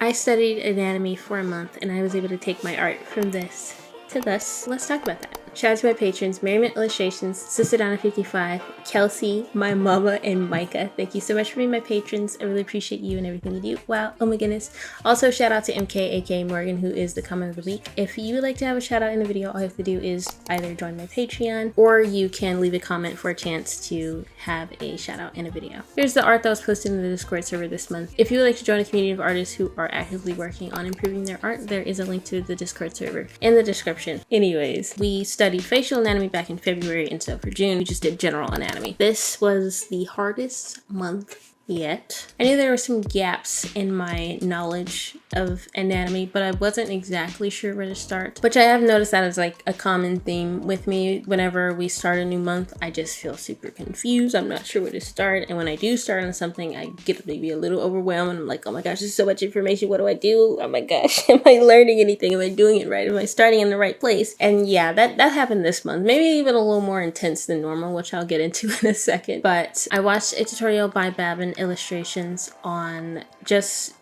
I studied anatomy for a month and I was able to take my art from this to thus. Let's talk about that. Shout out to my patrons, Merriment Illustrations, Sister Donna 55, Kelsey, my mama, and Micah. Thank you so much for being my patrons. I really appreciate you and everything you do. Wow, oh my goodness. Also, shout out to MK, aka Morgan, who is the comment of the week. If you would like to have a shout out in the video, all you have to do is either join my Patreon or you can leave a comment for a chance to have a shout out in a video. Here's the art that was posted in the Discord server this month. If you would like to join a community of artists who are actively working on improving their art, there is a link to the Discord server in the description. Anyways, we studied facial anatomy back in February, and so for June we just did general anatomy. This was the hardest month yet. I knew there were some gaps in my knowledge of anatomy, but I wasn't exactly sure where to start, which I have noticed that is like a common theme with me. Whenever we start a new month, I just feel super confused. I'm not sure where to start, and when I do start on something, I get maybe a little overwhelmed and I'm like, oh my gosh, there's so much information. What do I do? Oh my gosh, am I learning anything? Am I doing it right? Am I starting in the right place? And yeah, that happened this month. Maybe even a little more intense than normal, which I'll get into in a second. But I watched a tutorial by Babin Illustrations on just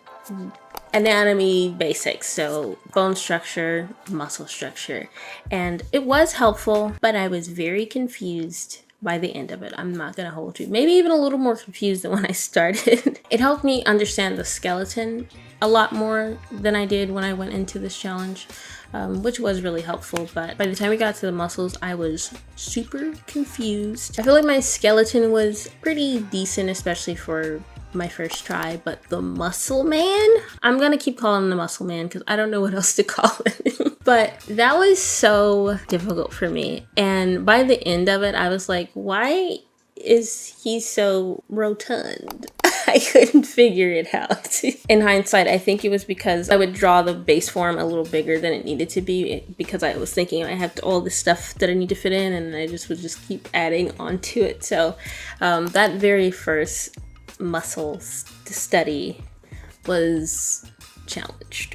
anatomy basics, so bone structure, muscle structure, and it was helpful, but I was very confused by the end of it. I'm not gonna hold you. Maybe even a little more confused than when I started. It helped me understand the skeleton a lot more than I did when I went into this challenge, which was really helpful. But by the time we got to the muscles, I was super confused. I feel like my skeleton was pretty decent, especially for my first try, but the muscle man, I'm gonna keep calling him the muscle man because I don't know what else to call him. But that was so difficult for me, and by the end of it I was like, why is he so rotund? I couldn't figure it out. In hindsight, I think it was because I would draw the base form a little bigger than it needed to be, because I was thinking I have all this stuff that I need to fit in, and I just would just keep adding onto it. So that very first muscle study was challenged.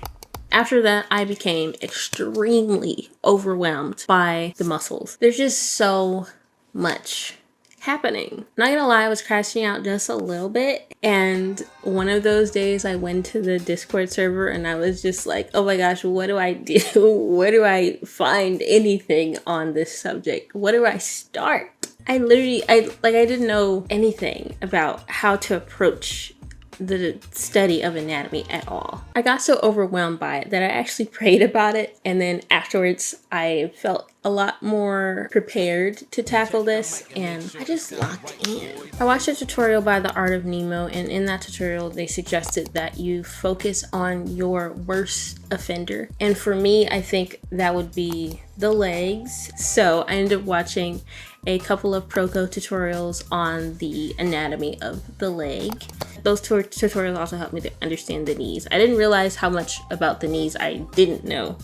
After that, I became extremely overwhelmed by the muscles. There's just so much happening. Not gonna lie, I was crashing out just a little bit, and one of those days I went to the Discord server and I was just like, oh my gosh, what do I do? Where do I find anything on this subject? Where do I start? I didn't know anything about how to approach the study of anatomy at all. I got so overwhelmed by it that I actually prayed about it, and then afterwards I felt a lot more prepared to tackle this, and I just locked in. I watched a tutorial by The Art of Nemo, and in that tutorial they suggested that you focus on your worst offender, and for me I think that would be the legs. So I ended up watching a couple of Proco tutorials on the anatomy of the leg. Those tutorials also helped me to understand the knees. I didn't realize how much about the knees I didn't know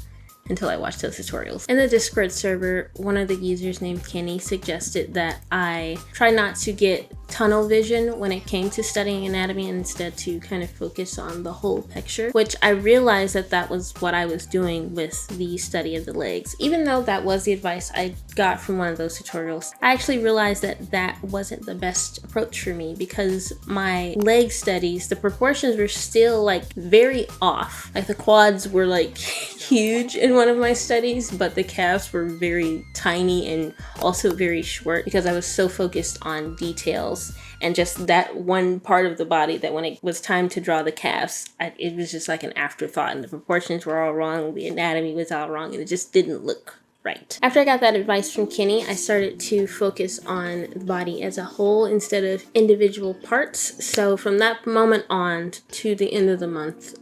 until I watched those tutorials. In the Discord server, one of the users named Kenny suggested that I try not to get tunnel vision when it came to studying anatomy, and instead to kind of focus on the whole picture, which I realized that was what I was doing with the study of the legs. Even though that was the advice I got from one of those tutorials, I actually realized that wasn't the best approach for me, because my leg studies, the proportions were still like very off. Like the quads were like huge in one of my studies, but the calves were very tiny and also very short, because I was so focused on details and just that one part of the body that when it was time to draw the calves, it was just like an afterthought, and the proportions were all wrong, the anatomy was all wrong, and it just didn't look right. After I got that advice from Kenny, I started to focus on the body as a whole instead of individual parts. So from that moment on to the end of the month,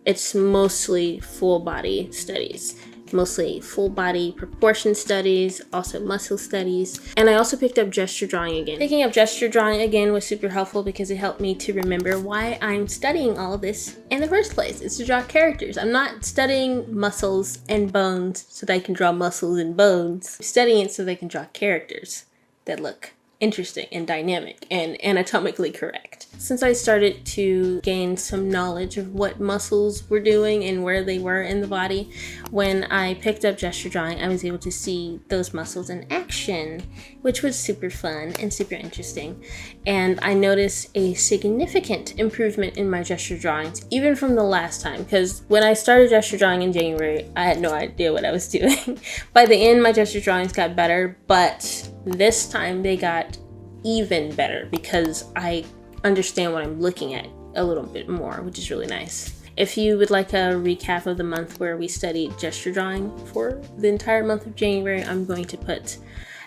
it's mostly full body studies. Mostly full body proportion studies, also muscle studies, and I also picked up gesture drawing again. Picking up gesture drawing again was super helpful because it helped me to remember why I'm studying all of this in the first place. It's to draw characters. I'm not studying muscles and bones so that I can draw muscles and bones. I'm studying it so they can draw characters that look interesting and dynamic and anatomically correct. correct. Since I started to gain some knowledge of what muscles were doing and where they were in the body, when I picked up gesture drawing, I was able to see those muscles in action, which was super fun and super interesting. And I noticed a significant improvement in my gesture drawings, even from the last time, because when I started gesture drawing in January, I had no idea what I was doing. By the end, my gesture drawings got better, but this time they got even better because I understand what I'm looking at a little bit more, which is really nice. If you would like a recap of the month where we studied gesture drawing for the entire month of January, I'm going to put,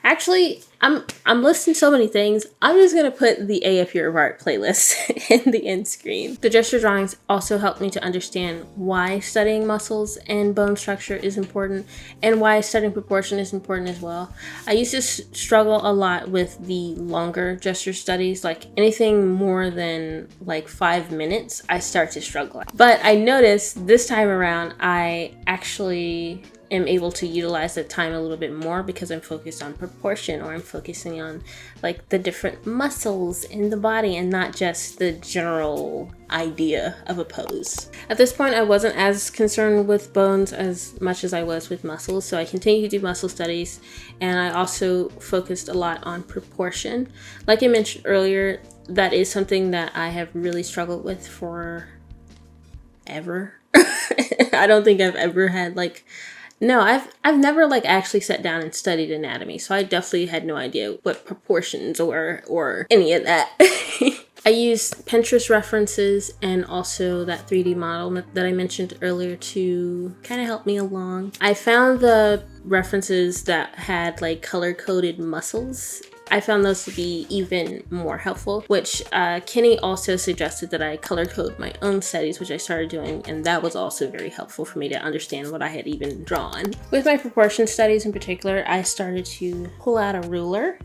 actually, I'm listing so many things. I'm just gonna put the AF Year of Art playlist in the end screen. The gesture drawings also helped me to understand why studying muscles and bone structure is important and why studying proportion is important as well. I used to struggle a lot with the longer gesture studies, like anything more than like 5 minutes, I start to struggle. But I noticed this time around, I actually am able to utilize the time a little bit more because I'm focused on proportion, or I'm focusing on like the different muscles in the body and not just the general idea of a pose. At this point, I wasn't as concerned with bones as much as I was with muscles, so I continued to do muscle studies, and I also focused a lot on proportion. Like I mentioned earlier, that is something that I have really struggled with for ever. I don't think I've ever had like, no, I've never like actually sat down and studied anatomy, so I definitely had no idea what proportions or any of that. I used Pinterest references and also that 3D model that I mentioned earlier to kind of help me along. I found the references that had like color-coded muscles. I found those to be even more helpful, which Kenny also suggested that I color code my own studies, which I started doing, and that was also very helpful for me to understand what I had even drawn. With my proportion studies in particular, I started to pull out a ruler,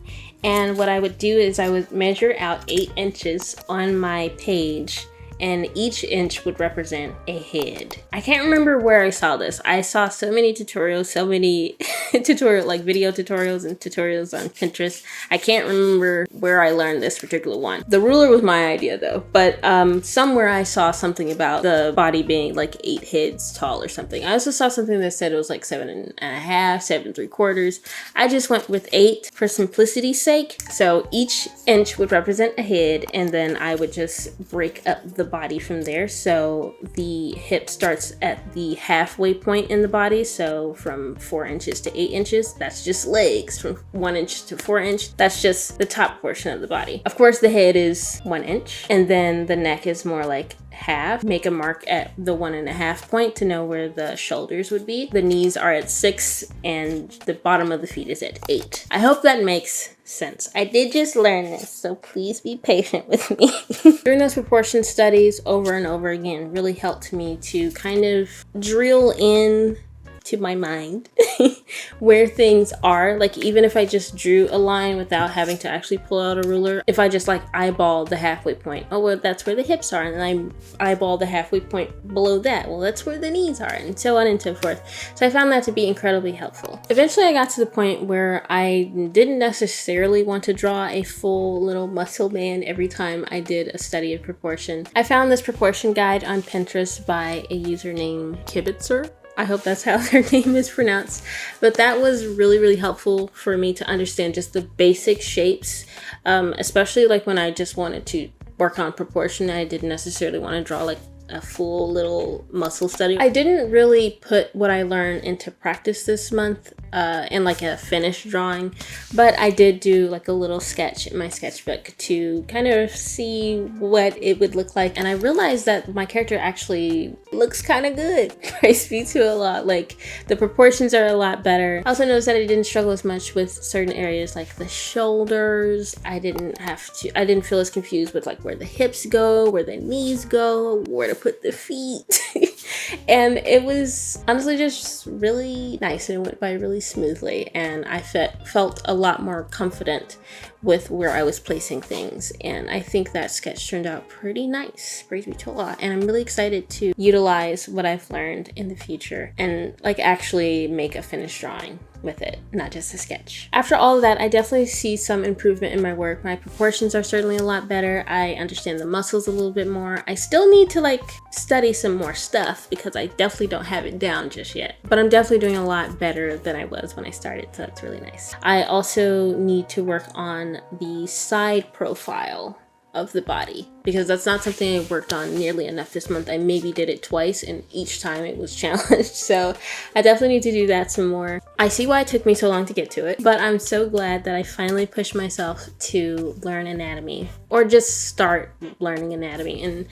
and what I would do is I would measure out 8 inches on my page, and each inch would represent a head. I can't remember where I saw this. I saw so many tutorials, so many video tutorials and tutorials on Pinterest. I can't remember where I learned this particular one. The ruler was my idea though, but somewhere I saw something about the body being like 8 heads tall or something. I also saw something that said it was like 7.5, 7.75. I just went with 8 for simplicity's sake. So each inch would represent a head, and then I would just break up the body from there. So the hip starts at the halfway point in the body, so from 4 inches to 8 inches, that's just legs. From 1 inch to 4 inch, that's just the top portion of the body. Of course, the head is 1 inch, and then the neck is more like half. Make a mark at the 1.5 point to know where the shoulders would be. The knees are at 6 and the bottom of the feet is at 8. I hope that makes sense. I did just learn this, so please be patient with me. Doing those proportion studies over and over again really helped me to kind of drill in to my mind where things are. Like, even if I just drew a line without having to actually pull out a ruler, if I just like eyeball the halfway point, oh well, that's where the hips are, and then I eyeball the halfway point below that, well, that's where the knees are, and so on and so forth. So I found that to be incredibly helpful. Eventually I got to the point where I didn't necessarily want to draw a full little muscle man every time I did a study of proportion. I found this proportion guide on Pinterest by a user named Kibitzer. I hope that's how their name is pronounced. But that was really, really helpful for me to understand just the basic shapes, especially like when I just wanted to work on proportion. I didn't necessarily want to draw like a full little muscle study. I didn't really put what I learned into practice this month in like a finished drawing, but I did do like a little sketch in my sketchbook to kind of see what it would look like, and I realized that my character actually looks kind of good. Praise be to Allah. Like, the proportions are a lot better. I also noticed that I didn't struggle as much with certain areas like the shoulders. I didn't feel as confused with like where the hips go, where the knees go, where to put the feet. And it was honestly just really nice, and it went by really smoothly, and I felt a lot more confident with where I was placing things, and I think that sketch turned out pretty nice, praise be to Allah, and I'm really excited to utilize what I've learned in the future and like actually make a finished drawing with it, not just a sketch. After all of that, I definitely see some improvement in my work. My proportions are certainly a lot better. I understand the muscles a little bit more. I still need to like study some more stuff because I definitely don't have it down just yet, but I'm definitely doing a lot better than I was when I started, so that's really nice. I also need to work on the side profile of the body because that's not something I worked on nearly enough this month. I maybe did it twice and each time it was challenged, so I definitely need to do that some more. I see why it took me so long to get to it, but I'm so glad that I finally pushed myself to learn anatomy or just start learning anatomy. And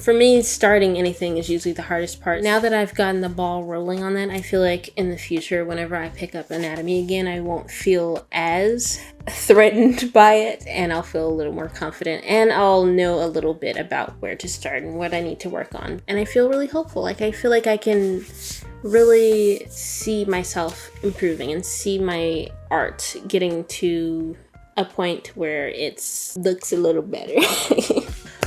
for me, starting anything is usually the hardest part. Now that I've gotten the ball rolling on that, I feel like in the future, whenever I pick up anatomy again, I won't feel as threatened by it, and I'll feel a little more confident, and I'll know a little bit about where to start and what I need to work on. And I feel really hopeful. Like, I feel like I can really see myself improving and see my art getting to a point where it looks a little better.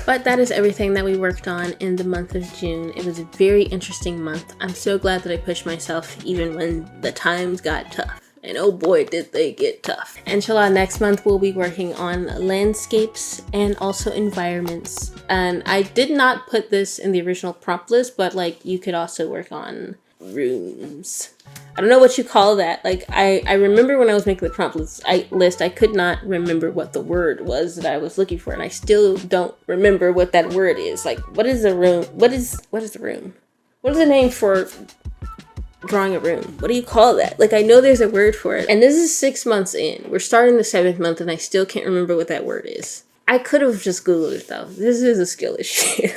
But that is everything that we worked on in the month of June. It was a very interesting month. I'm so glad that I pushed myself even when the times got tough. And oh boy, did they get tough. Inshallah, next month we'll be working on landscapes and also environments. And I did not put this in the original prompt list, but like you could also work on rooms. I don't know what you call that. Like I remember when I was making the prompt list, I could not remember what the word was that I was looking for, and I still don't remember what that word is. Like, what is a room? What is the room? What is the name for drawing a room? What do you call that? Like, I know there's a word for it. And this is 6 months in. We're starting the 7th month and I still can't remember what that word is. I could have just Googled it though. This is a skill issue.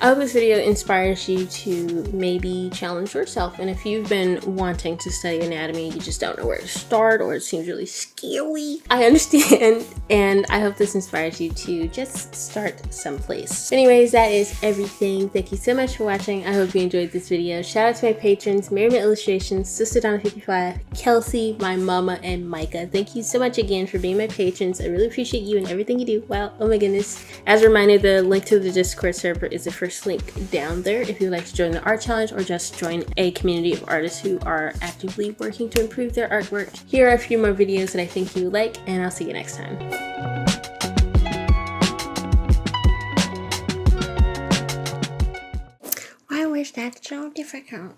I hope this video inspires you to maybe challenge yourself. And if you've been wanting to study anatomy, you just don't know where to start, or it seems really scary, I understand. And I hope this inspires you to just start someplace. Anyways, that is everything. Thank you so much for watching. I hope you enjoyed this video. Shout out to my patrons, Merriment Illustrations, Sister Donna 55, Kelsey, my mama, and Micah. Thank you so much again for being my patrons. I really appreciate you and everything you do. Wow. Oh my goodness. As a reminder, the link to the Discord server is the first link down there if you'd like to join the art challenge or just join a community of artists who are actively working to improve their artwork. Here are a few more videos that I think you would like, and I'll see you next time. Why was that so difficult?